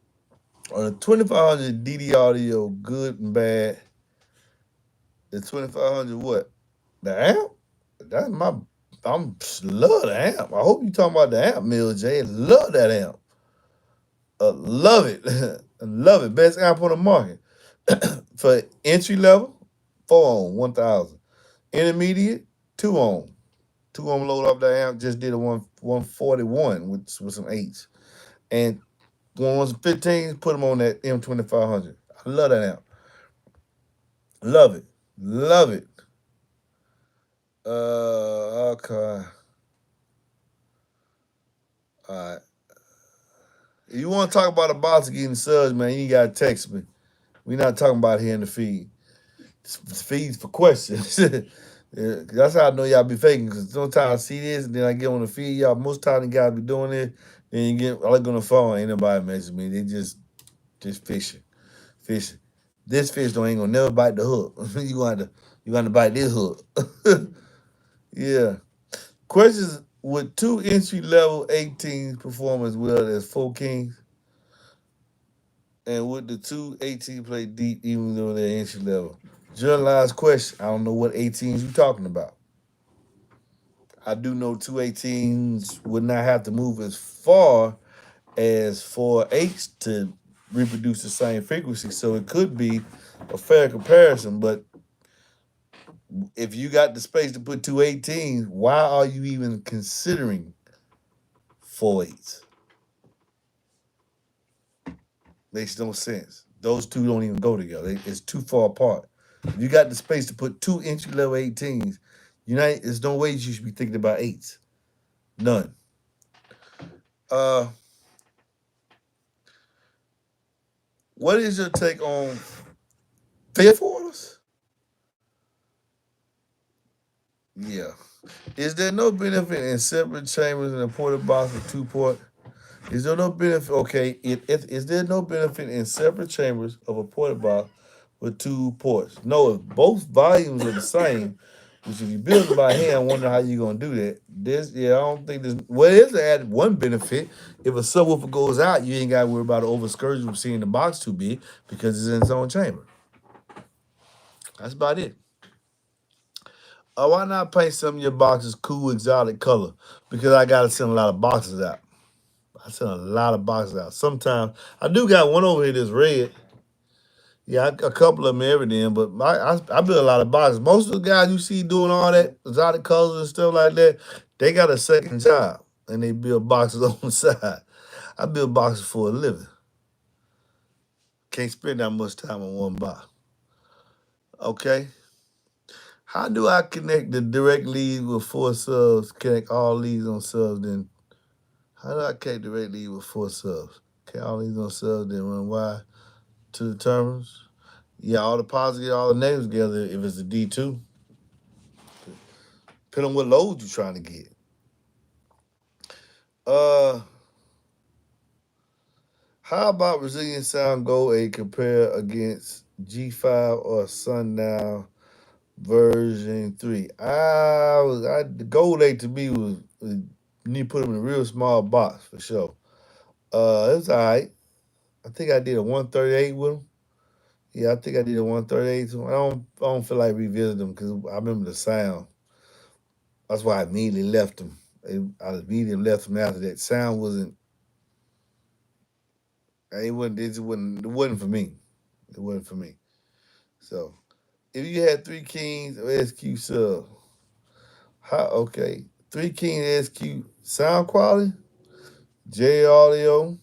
on the 2500 DD audio, good and bad? The 2500 what? The amp? That's my I'm love the amp. I hope you talking about the amp, Mill J. Love that amp. Love it. Love it. Best amp on the market. For entry level, 4 on 1000. Intermediate, 2 on. 2 on load off the amp, just did a 141 with some eights. And ones 15s, put them on that M2500. I love that amp. Love it. Love it. Okay. All right. If you want to talk about a box getting subs, man, you gotta text me. We not talking about here in the feed. It's feeds for questions. Yeah, that's how I know y'all be faking. Cause sometimes I see this and then I get on the feed. Y'all most time the guys be doing it. Then you get I look on the phone. Ain't nobody messaging me. They just fishing, fishing. This fish don't ain't gonna never bite the hook. You gonna bite this hook. Yeah. Questions: would two entry level 18s perform as well as four kings? And would the two 18 play deep even though they're entry level? Generalized question. I don't know what 18s you talking about. I do know two 18s would not have to move as far as four 8s to reproduce the same frequency. So it could be a fair comparison. But if you got the space to put two 18s, why are you even considering four 8s? Makes no sense. Those two don't even go together. It's too far apart. If you got the space to put two entry level 18s, there's no way you should be thinking about 8s. None. Uh, what is your take on fifth orders? Yeah. Is there no benefit in separate chambers in a ported box with two port? Is there no benefit? Okay, is there no benefit in separate chambers of a ported box with two ports? No, if both volumes are the same, which if you build it by hand, I wonder how you're gonna do that. I don't think there's. Well, there's added one benefit. If a subwoofer goes out, you ain't got to worry about an overscursion of seeing the box too big because it's in its own chamber. That's about it. Why not paint some of your boxes cool, exotic color? Because I gotta send a lot of boxes out. I send a lot of boxes out. Sometimes I do got one over here that's red. Yeah, a couple of them every then, but I build a lot of boxes. Most of the guys you see doing all that exotic colors and stuff like that, they got a second job and they build boxes on the side. I build boxes for a living. Can't spend that much time on one box. Okay. How do I connect the direct lead with four subs? Connect all leads on subs, then how do I connect direct lead with four subs? Connect all leads on subs, then run Y to the terminals. Yeah, all the positives, all the negatives together if it's a D2. Depending on what load you're trying to get. Uh, how about Resilient Sound Go A compare against G5 or Sundown version 3? The Gold 8 to me was you need to put them in a real small box for sure. It was all right. I think I did a 138 with them. Yeah, I think I did a 138. I don't feel like revisiting them because I remember the sound. That's why I immediately left them. I immediately left them after that. Sound wasn't. It wasn't. It just wasn't. It wasn't for me. It wasn't for me. So if you had three kings of SQ sub, how okay? Three king SQ sound quality, J audio,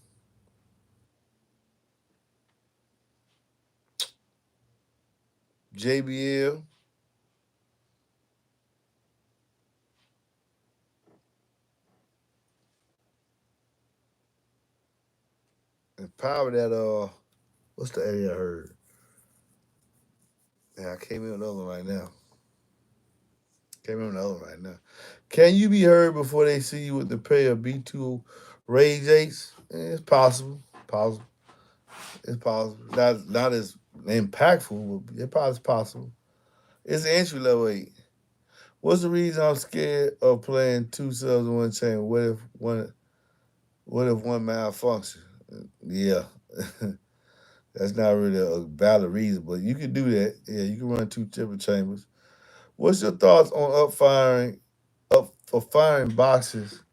JBL, and power that what's the area I heard? Yeah, I can't remember the other one right now. Can't remember the other one right now. Can you be heard before they see you with the pair of B2 Rage 8s? It's possible. Possible. It's possible. Not as impactful, but it probably is possible. It's an entry level 8. What's the reason I'm scared of playing two subs in one chamber? What if one malfunction? Yeah. That's not really a valid reason, but you can do that. Yeah, you can run two different chambers. What's your thoughts on up for firing boxes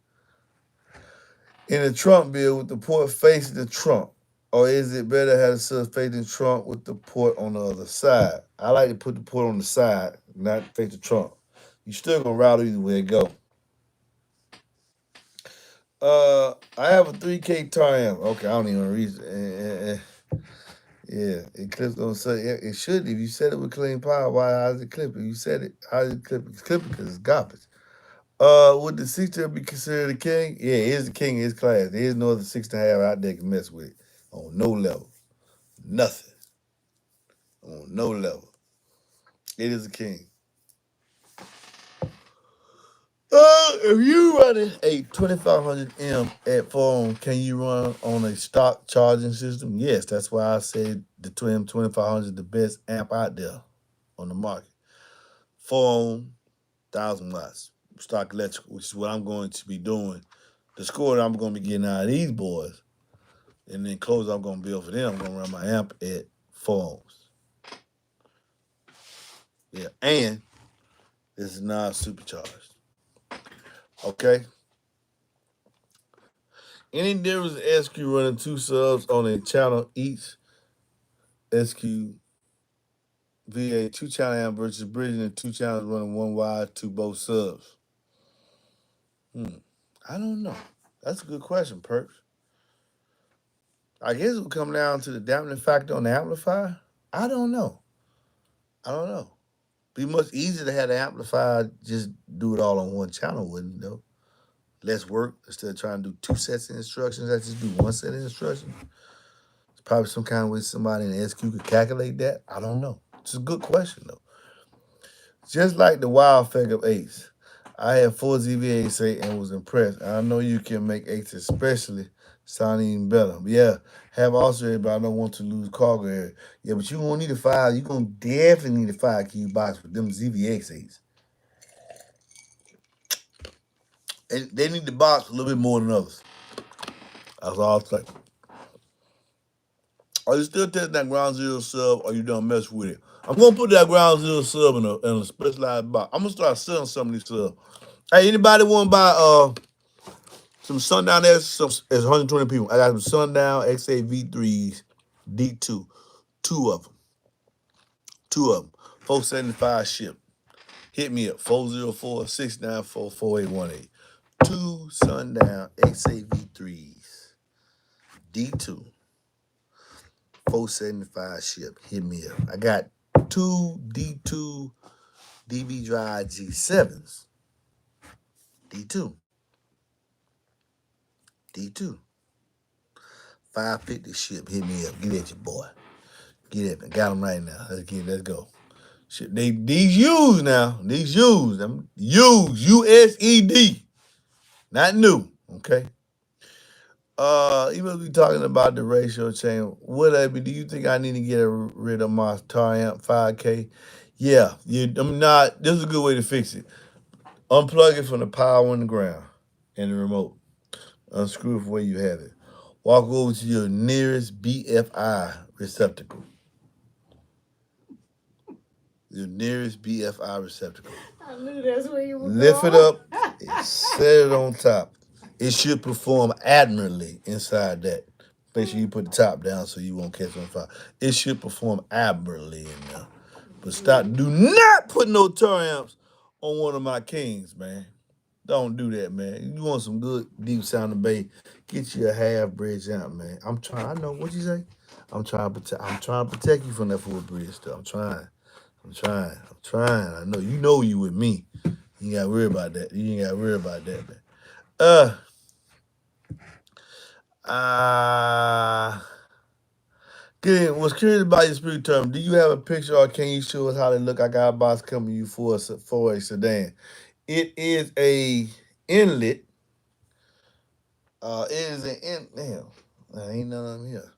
in the trunk build with the port facing the trunk? Or is it better to have the sub facing the trunk with the port on the other side? I like to put the port on the side, not face the trunk. You still gonna route either way it go. I have a 3K Tam. Okay, I don't even read it. Yeah, it clips on say it should. If you said it with clean power, why is it clipping? You said it. How is it clipping? It's clipping because it's garbage. Would the 60 be considered a king? Yeah, it is the king of his class. There is no other 6.5 out there can mess with it on no level. Nothing. On no level. It is a king. If you running a 2500 M at phone, can you run on a stock charging system? Yes, that's why I said the Twin 2500 is the best amp out there on the market. Phone, 1,000 watts, stock electrical, which is what I'm going to be doing. The score that I'm going to be getting out of these boys, and then close I'm going to build for them. I'm going to run my amp at 4 ohms. Yeah, and this is not supercharged. Okay. Any difference in SQ running two subs on a channel each? SQ VA 2 channel amp versus bridging and 2 channels running one wide to both subs. I don't know. That's a good question, Perks. I guess it would come down to the dampening factor on the amplifier. I don't know. I don't know. Be much easier to have the amplifier just do it all on one channel, wouldn't it, though? Less work instead of trying to do two sets of instructions. I just do one set of instructions. It's probably some kind of way somebody in the SQ could calculate that. I don't know. It's a good question, though. Just like the wild effect of eights. I had 4 ZVA and was impressed. I know you can make eights especially sound even better. Yeah, have also, but I don't want to lose cargo area. Yeah, but you won't need a 5. You're going to definitely need a 5 key box with them ZVX eights. And they need the box a little bit more than others. That's all I'm saying. Are you still testing that ground zero sub or you don't mess with it? I'm going to put that ground zero sub in a specialized box. I'm going to start selling some of these subs. Hey, anybody want to buy some Sundown? There's 120 people. I got some Sundown XA-V3s, D2, two of them, 475 ship. Hit me up 404-694-4818. Two Sundown XA-V3s, D2, 475 ship. Hit me up. I got two D2 DV Drive G7s, D2, D2, 550 ship. Hit me up. Get at your boy. Get at me. Got them right now. Let's go. Shit, these used now. These used. Them used. USED. Not new. Okay. Even we talking about the ratio change. Do you think I need to get rid of my tar amp 5K? Yeah. I'm not. This is a good way to fix it. Unplug it from the power on the ground and the remote. Unscrew it from where you have it. Walk over to your nearest BFI receptacle. Your nearest BFI receptacle. I knew that's where you were Lift it going. up and set it on top. It should perform admirably inside that. Make sure you put the top down so you won't catch on fire. It should perform admirably in there. But stop. Do not put no tar amps on one of my kings, man. Don't do that, man. You want some good deep sounding bass? Get you a half bridge amp, man. I'm trying. I know what you say. I'm trying to protect you from that full bridge stuff. I'm trying. I'm trying. I know you with me. You ain't got to worry about that. You ain't got to worry about that, man. Uh, uh, Good. Was curious about your spirit term. Do you have a picture or can you show us how they look? I got a box coming to you for a sedan. It is a inlet. It is an in. Damn, ain't none of them here.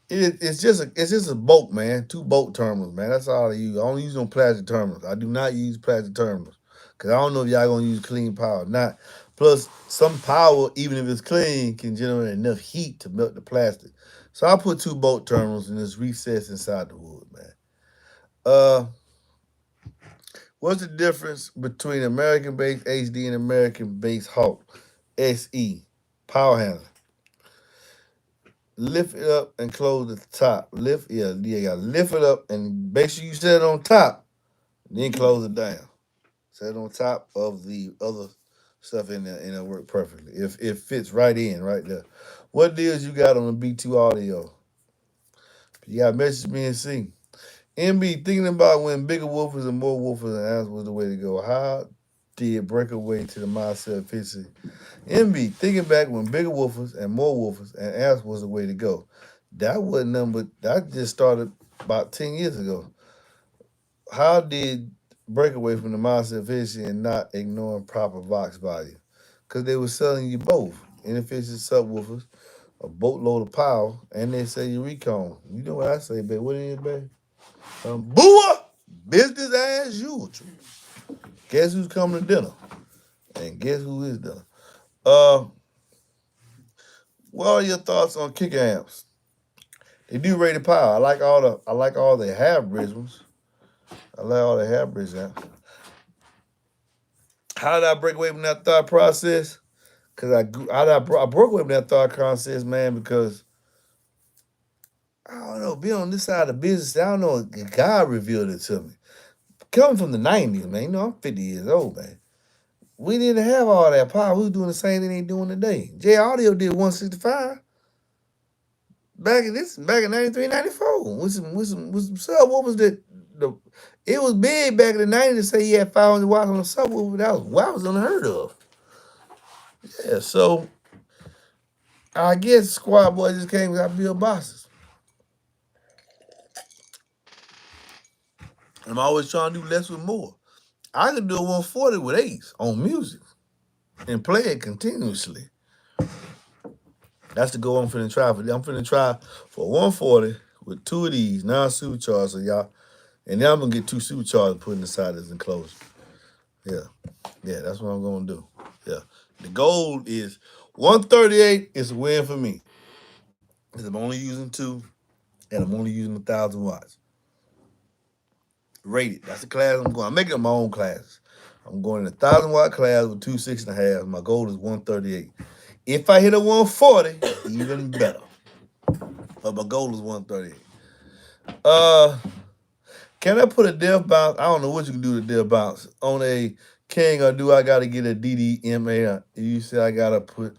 It's just a bolt, man. Two bolt terminals, man. That's all I use. I don't use no plastic terminals. I do not use plastic terminals because I don't know if y'all gonna use clean power or not. Plus, some power, even if it's clean, can generate enough heat to melt the plastic. So I put two bolt terminals in this recess inside the wood, man. Uh, what's the difference between American-based HD and American-based Hawk SE power handler? Lift it up and close the top. You gotta lift it up and make sure you set it on top, then close it down. Set it on top of the other stuff in there, and it'll work perfectly. If it fits right in, right there. What deals you got on the B2 audio? You got message me and see. MB thinking about when bigger woofers and more woofers and amps was the way to go. How? did breakaway to the mindset efficiency? MB, thinking back when bigger woofers and more woofers and amps was the way to go. That wasn't nothing but that just started about 10 years ago. How did break away from the mindset efficiency and not ignoring proper Vox value? Because they were selling you both inefficient subwoofers, a boatload of power, and they sell you recon. You know what I say, babe? What it is, babe? Booah! Business as usual. Guess who's coming to dinner? And guess who is dinner? Uh, what are your thoughts on kick amps? They do rated power. I like all the half-bridge ones. I like all the half-bridge amps. How did I break away from that thought process? Cause I broke away from that thought process, man, because I don't know, being on this side of the business, I don't know, God revealed it to me. Coming from the 90s, man, you know, I'm 50 years old, man. We didn't have all that power. We was doing the same thing they doing today. J Audio did 165 back in 93, 94 with some subwoofers the it was big back in the 90s to say he had 500 watts on a subwoofer. That was unheard of. Yeah, so I guess Squad Boy just came and got Bill Bosses. I'm always trying to do less with more. I could do a 140 with Ace on music and play it continuously. That's the goal I'm finna try for. I'm finna try for 140 with two of these non-supercharged, so y'all. And then I'm gonna get two supercharged and put inside this enclosure. Yeah, yeah, that's what I'm gonna do. Yeah, the goal is 138 is a win for me because I'm only using two and I'm only using 1,000 watts. Rated. That's the class I'm going. I'm making up my own classes. I'm going in a 1,000 watt class with two 6.5. My goal is 138. If I hit a 140, even better. But my goal is 138. Can I put a dev bounce? I don't know what you can do with dev bounce on a King, or do I gotta get a DDMA? You say I gotta put,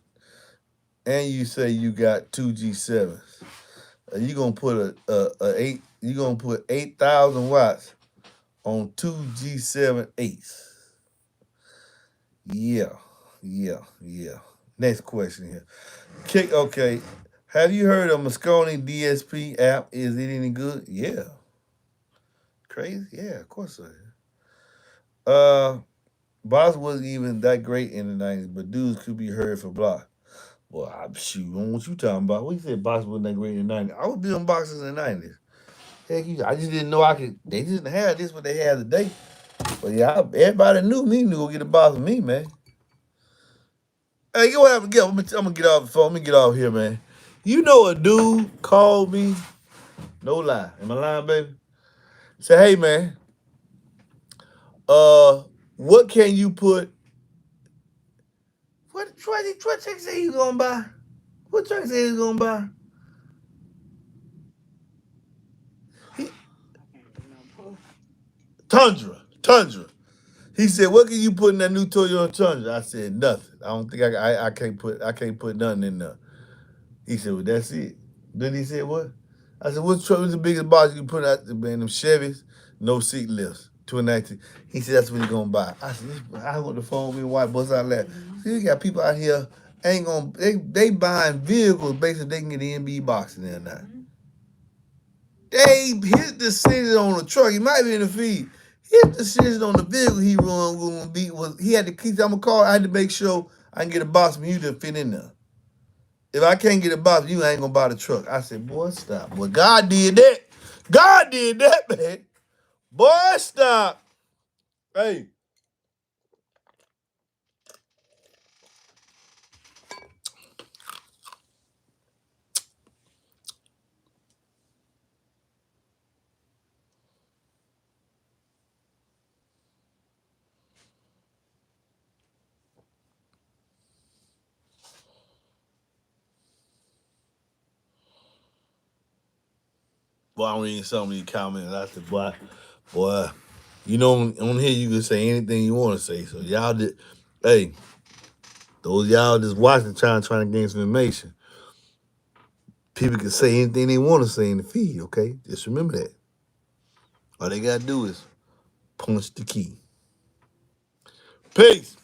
and you say you got two G7s. You gonna put a eight? You gonna put 8,000 watts on two G7 eights? Yeah, yeah. Next question here. Kick. Okay. Have you heard of Moscone DSP app? Is it any good? Yeah. Crazy? Yeah, of course I have. Boss wasn't even that great in the 90s, but dudes could be heard for block. Well, shoot, on what you talking about? What you said Boss wasn't that great in the 90s? I was building boxes in the 90s. Heck, I just didn't know I could. They didn't have this what they have today. But yeah, everybody knew go get a box with me, man. Hey, you know what happened? I'm gonna get off the phone. Let me get off here, man. You know a dude called me, no lie. Am I lying, baby? Say, hey man, uh, what can you put? What truck say you gonna buy? What truck say he's gonna buy? He, Tundra. He said, "What can you put in that new Toyota Tundra?" I said, "Nothing. I don't think I can't put nothing in there." He said, "Well, that's it." Then he said, "What?" I said, "What truck is the biggest box you can put out there, man? Them Chevys, no seat lifts, 2019." He said, "That's what he gonna buy." I said, "I want the phone. Me and white bust out laugh. See, you got people out here ain't gonna they buying vehicles basically they can get the MB box in there now. His decision on the truck, he might be in the feed. His decision on the vehicle he run gonna be was he had to keep. I'm a car. I had to make sure I can get a box from you to fit in there. If I can't get a box from you, I ain't gonna buy the truck. I said, boy, stop. Boy, God did that. God did that, man. Boy, stop. Hey. Boy, I'm reading so many comments. I said, boy, you know, on here you can say anything you want to say. So y'all did, hey, those y'all just watching, trying to gain some information. People can say anything they want to say in the feed, okay? Just remember that. All they gotta do is punch the key. Peace.